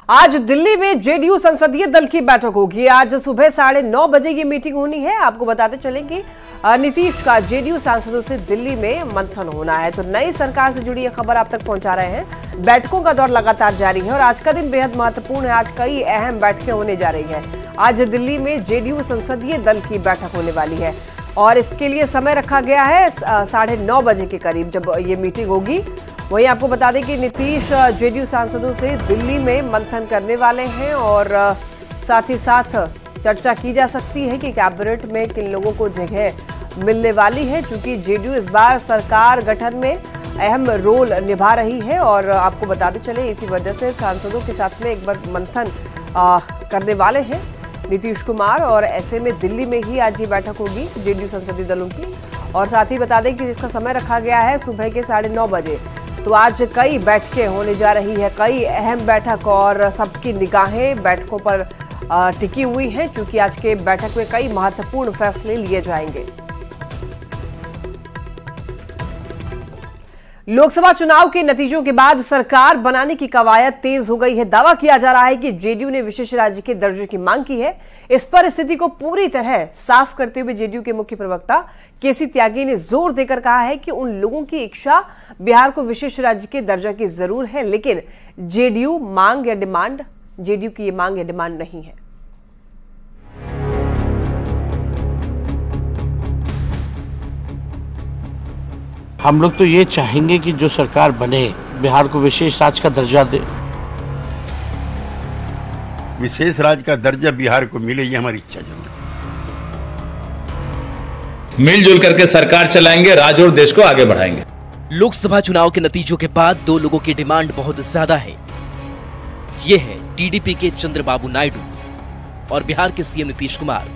आज दिल्ली में जेडीयू संसदीय दल की बैठक होगी। आज सुबह 9:30 बजे ये मीटिंग होनी है। आपको बताते चलें कि नीतीश का जेडीयू सांसदों से दिल्ली में मंथन होना है। तो नई सरकार से जुड़ी ये खबर आप तक पहुंचा रहे हैं। बैठकों का दौर लगातार जारी है और आज का दिन बेहद महत्वपूर्ण है। आज कई अहम बैठकें होने जा रही है। आज दिल्ली में जेडीयू संसदीय दल की बैठक होने वाली है और इसके लिए समय रखा गया है 9:30 बजे के करीब जब ये मीटिंग होगी। वहीं आपको बता दें कि नीतीश जेडीयू सांसदों से दिल्ली में मंथन करने वाले हैं और साथ ही साथ चर्चा की जा सकती है कि कैबिनेट में किन लोगों को जगह मिलने वाली है, चूंकि जेडीयू इस बार सरकार गठन में अहम रोल निभा रही है। और आपको बताते चले इसी वजह से सांसदों के साथ में एक बार मंथन करने वाले हैं नीतीश कुमार और ऐसे में दिल्ली में ही आज ये बैठक होगी जेडीयू संसदीय दलों की। और साथ ही बता दें कि जिसका समय रखा गया है सुबह के 9:30 बजे। तो आज कई बैठकें होने जा रही है, कई अहम बैठक और सबकी निगाहें बैठकों पर टिकी हुई हैं, क्योंकि आज के बैठक में कई महत्वपूर्ण फैसले लिए जाएंगे। लोकसभा चुनाव के नतीजों के बाद सरकार बनाने की कवायद तेज हो गई है। दावा किया जा रहा है कि जेडीयू ने विशेष राज्य के दर्जे की मांग की है। इस पर स्थिति को पूरी तरह साफ करते हुए जेडीयू के मुख्य प्रवक्ता केसी त्यागी ने जोर देकर कहा है कि उन लोगों की इच्छा बिहार को विशेष राज्य के दर्जा की जरूर है, लेकिन जेडीयू की ये मांग या डिमांड नहीं है। हम लोग तो ये चाहेंगे कि जो सरकार बने बिहार को विशेष राज्य का दर्जा दे। विशेष राज्य का दर्जा बिहार को मिले, ये हमारी इच्छा है। मिलजुल करके सरकार चलाएंगे, राज्य और देश को आगे बढ़ाएंगे। लोकसभा चुनाव के नतीजों के बाद दो लोगों की डिमांड बहुत ज्यादा है। ये है टीडीपी के चंद्रबाबू नायडू और बिहार के सीएम नीतीश कुमार।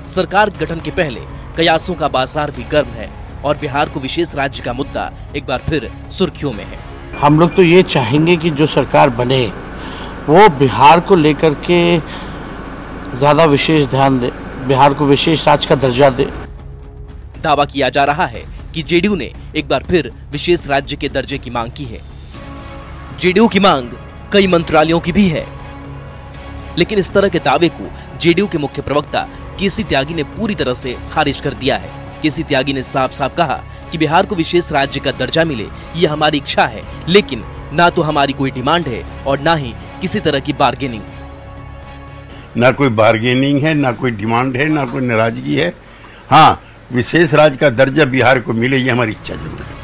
सरकार गठन के पहले कयासों का बाजार भी गर्म है और बिहार को विशेष राज्य का मुद्दा एक बार फिर सुर्खियों में है। हम लोग तो ये चाहेंगे कि जो सरकार बने वो बिहार को लेकर के ज्यादा विशेष ध्यान दे, बिहार को विशेष राज्य का दर्जा दे। दावा किया जा रहा है कि जेडीयू ने एक बार फिर विशेष राज्य के दर्जे की मांग की है। जेडीयू की मांग कई मंत्रालयों की भी है, लेकिन इस तरह के दावे को जेडीयू के मुख्य प्रवक्ता केसी त्यागी ने पूरी तरह से खारिज कर दिया है। केसी त्यागी ने साफ साफ कहा कि बिहार को विशेष राज्य का दर्जा मिले, ये हमारी इच्छा है, लेकिन ना तो हमारी कोई डिमांड है और ना ही किसी तरह की बार्गेनिंग। ना कोई बार्गेनिंग है, ना कोई डिमांड है, ना कोई नाराजगी है। हाँ, विशेष राज्य का दर्जा बिहार को मिले, ये हमारी इच्छा जरूर है।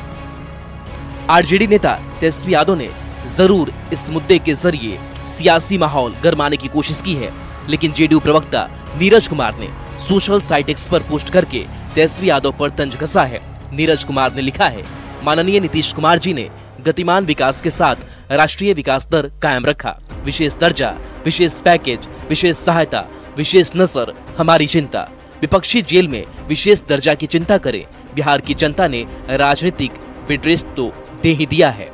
आरजेडी नेता तेजस्वी यादव ने जरूर इस मुद्दे के जरिए सियासी माहौल गरमाने की कोशिश की है, लेकिन जेडीयू प्रवक्ता नीरज कुमार ने सोशल साइट एक्स पर पोस्ट करके तेजस्वी यादव पर तंज कसा है। नीरज कुमार ने लिखा है, माननीय नीतीश कुमार जी ने गतिमान विकास के साथ राष्ट्रीय विकास दर कायम रखा। विशेष दर्जा, विशेष पैकेज, विशेष सहायता, विशेष नजर हमारी चिंता। विपक्षी जेल में विशेष दर्जा की चिंता करे। बिहार की जनता ने राजनीतिक विड्रेस तो दे ही दिया है।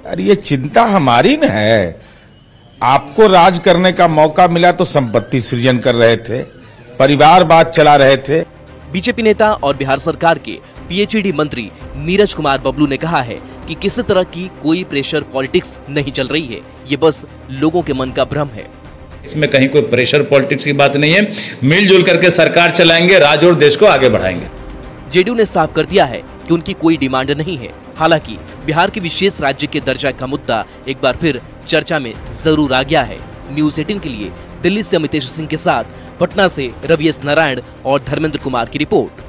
अरे ये चिंता हमारी न है। आपको राज करने का मौका मिला तो संपत्ति सृजन कर रहे थे, परिवारवाद चला रहे थे। बीजेपी नेता और बिहार सरकार के पीएचईडी मंत्री नीरज कुमार बबलू ने कहा है कि किसी तरह की कोई प्रेशर पॉलिटिक्स नहीं चल रही है, ये बस लोगों के मन का भ्रम है। इसमें कहीं कोई प्रेशर पॉलिटिक्स की बात नहीं है। मिलजुल करके सरकार चलाएंगे, राज्य और देश को आगे बढ़ाएंगे। जेडीयू ने साफ कर दिया है कि उनकी कोई डिमांड नहीं है। हालांकि बिहार के विशेष राज्य के दर्जा का मुद्दा एक बार फिर चर्चा में जरूर आ गया है। न्यूज़ 18 के लिए दिल्ली से अमितेश सिंह के साथ पटना से रवि एस नारायण और धर्मेंद्र कुमार की रिपोर्ट।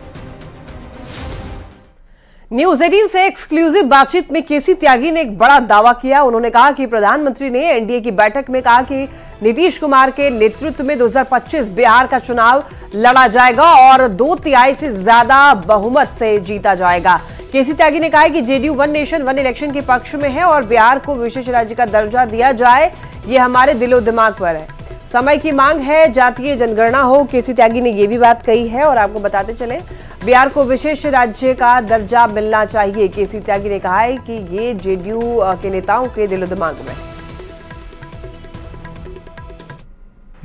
न्यूज़ 18 से एक्सक्लूसिव बातचीत में केसी त्यागी ने एक बड़ा दावा किया। उन्होंने कहा कि प्रधानमंत्री ने एनडीए की बैठक में कहा कि नीतीश कुमार के नेतृत्व में 2025 बिहार का चुनाव लड़ा जाएगा और 2/3 से ज्यादा बहुमत से जीता जाएगा। केसी त्यागी ने कहा कि JDU one nation one election के पक्ष में है और बिहार को विशेष राज्य का दर्जा दिया जाए, ये हमारे दिलो दिमाग पर है। समय की मांग है, जातीय जनगणना हो। केसी त्यागी ने यह भी बात कही है और आपको बताते चले बिहार को विशेष राज्य का दर्जा मिलना चाहिए। केसी त्यागी ने कहा है कि ये जेडीयू के नेताओं के दिलो दिमाग में।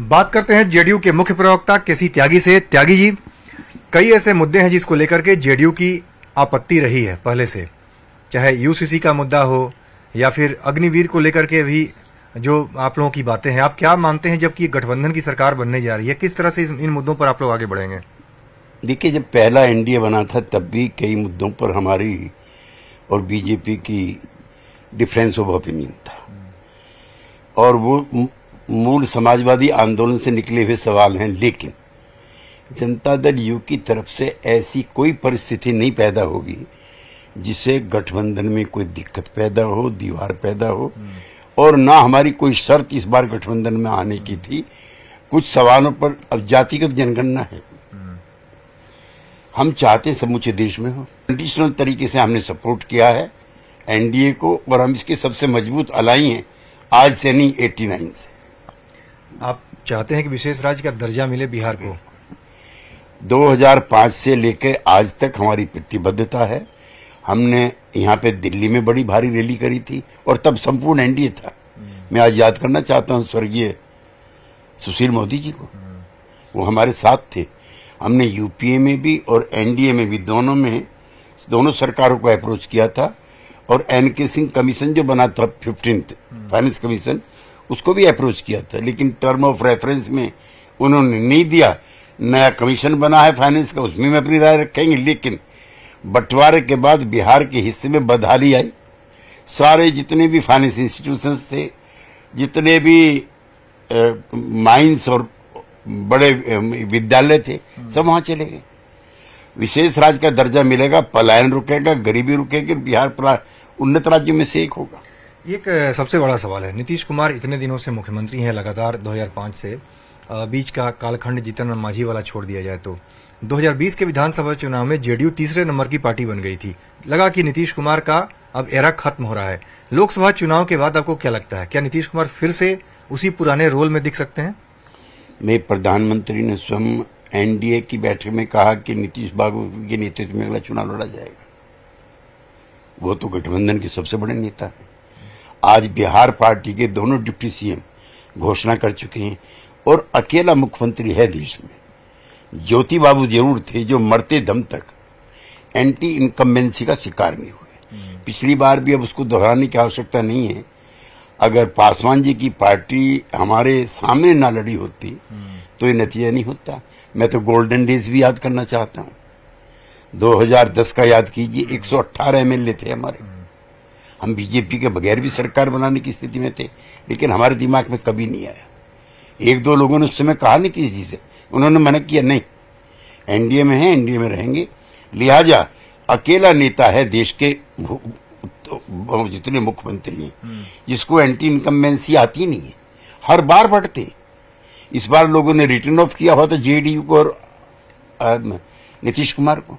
बात करते हैं जेडीयू के मुख्य प्रवक्ता केसी त्यागी से। त्यागी जी, कई ऐसे मुद्दे हैं जिसको लेकर के जेडीयू की आपत्ति रही है पहले से, चाहे यूसीसी का मुद्दा हो, या फिर अग्निवीर को लेकर के भी जो आप लोगों की बातें हैं, आप क्या मानते हैं जबकि गठबंधन की सरकार बनने जा रही है, किस तरह से इन मुद्दों पर आप लोग आगे बढ़ेंगे? देखिए, जब पहला एनडीए बना था तब भी कई मुद्दों पर हमारी और बीजेपी की डिफरेंस ऑफ ओपिनियन था, और वो मूल समाजवादी आंदोलन से निकले हुए सवाल हैं। लेकिन जनता दल यू की तरफ से ऐसी कोई परिस्थिति नहीं पैदा होगी जिससे गठबंधन में कोई दिक्कत पैदा हो, दीवार पैदा हो, और ना हमारी कोई शर्त इस बार गठबंधन में आने की थी। कुछ सवालों पर अब जातिगत जनगणना है, हम चाहते समूचे देश में हो। कंडीशनल तरीके से हमने सपोर्ट किया है एनडीए को, और हम इसके सबसे मजबूत अलाई हैं आज से नहीं 89 से। आप चाहते हैं कि विशेष राज्य का दर्जा मिले बिहार को? 2005 से लेकर आज तक हमारी प्रतिबद्धता है। हमने यहाँ पे दिल्ली में बड़ी भारी रैली करी थी और तब संपूर्ण एनडीए था। मैं आज याद करना चाहता हूँ स्वर्गीय सुशील मोदी जी को, वो हमारे साथ थे। हमने यूपीए में भी और एनडीए में भी दोनों सरकारों को अप्रोच किया था, और एनके सिंह कमीशन जो बना था 15th फाइनेंस कमीशन, उसको भी अप्रोच किया था, लेकिन टर्म ऑफ रेफरेंस में उन्होंने नहीं दिया। नया कमीशन बना है फाइनेंस का, उसमें में अपनी राय रखेंगे। लेकिन बंटवारे के बाद बिहार के हिस्से में बदहाली आई। सारे जितने भी फाइनेंस इंस्टीट्यूशंस थे, जितने भी माइंस और बड़े विद्यालय थे, सब वहां चले गए। विशेष राज्य का दर्जा मिलेगा, पलायन रुकेगा, गरीबी रुकेगी, बिहार उन्नत राज्यों में से एक होगा। एक सबसे बड़ा सवाल है, नीतीश कुमार इतने दिनों से मुख्यमंत्री हैं लगातार, 2005 से बीच का कालखंड जीतन मांझी वाला छोड़ दिया जाए तो 2020 के विधानसभा चुनाव में जेडीयू तीसरे नंबर की पार्टी बन गई थी। लगा कि नीतीश कुमार का अब एरा खत्म हो रहा है। लोकसभा चुनाव के बाद आपको क्या लगता है, क्या नीतीश कुमार फिर से उसी पुराने रोल में दिख सकते हैं? मैं प्रधानमंत्री ने स्वयं एनडीए की बैठक में कहा कि नीतीश बाबू के नेतृत्व में अगला चुनाव लड़ा जाएगा। वो तो गठबंधन के सबसे बड़े नेता हैं। आज बिहार पार्टी के दोनों डिप्टी सीएम घोषणा कर चुके हैं, और अकेला मुख्यमंत्री है देश में। ज्योति बाबू जरूर थे जो मरते दम तक एंटी इनकम्बेंसी का शिकार नहीं हुए। पिछली बार भी, अब उसको दोहराने की आवश्यकता नहीं है। अगर पासवान जी की पार्टी हमारे सामने ना लड़ी होती तो ये नतीजा नहीं होता। मैं तो गोल्डन डेज भी याद करना चाहता हूँ। 2010 का याद कीजिए, 118 एमएलए थे हमारे। हम बीजेपी के बगैर भी सरकार बनाने की स्थिति में थे, लेकिन हमारे दिमाग में कभी नहीं आया। एक दो लोगों ने उस समय कहा नीतीश जी से, उन्होंने मना किया, नहीं एनडीए में है, एनडीए में रहेंगे। लिहाजा अकेला नेता है देश के जितने मुख्यमंत्री हैं जिसको एंटी इनकम्बेंसी आती नहीं है। हर बार बढ़ते। इस बार लोगों ने रिटर्न ऑफ किया हुआ था जेडीयू को और नीतीश कुमार को।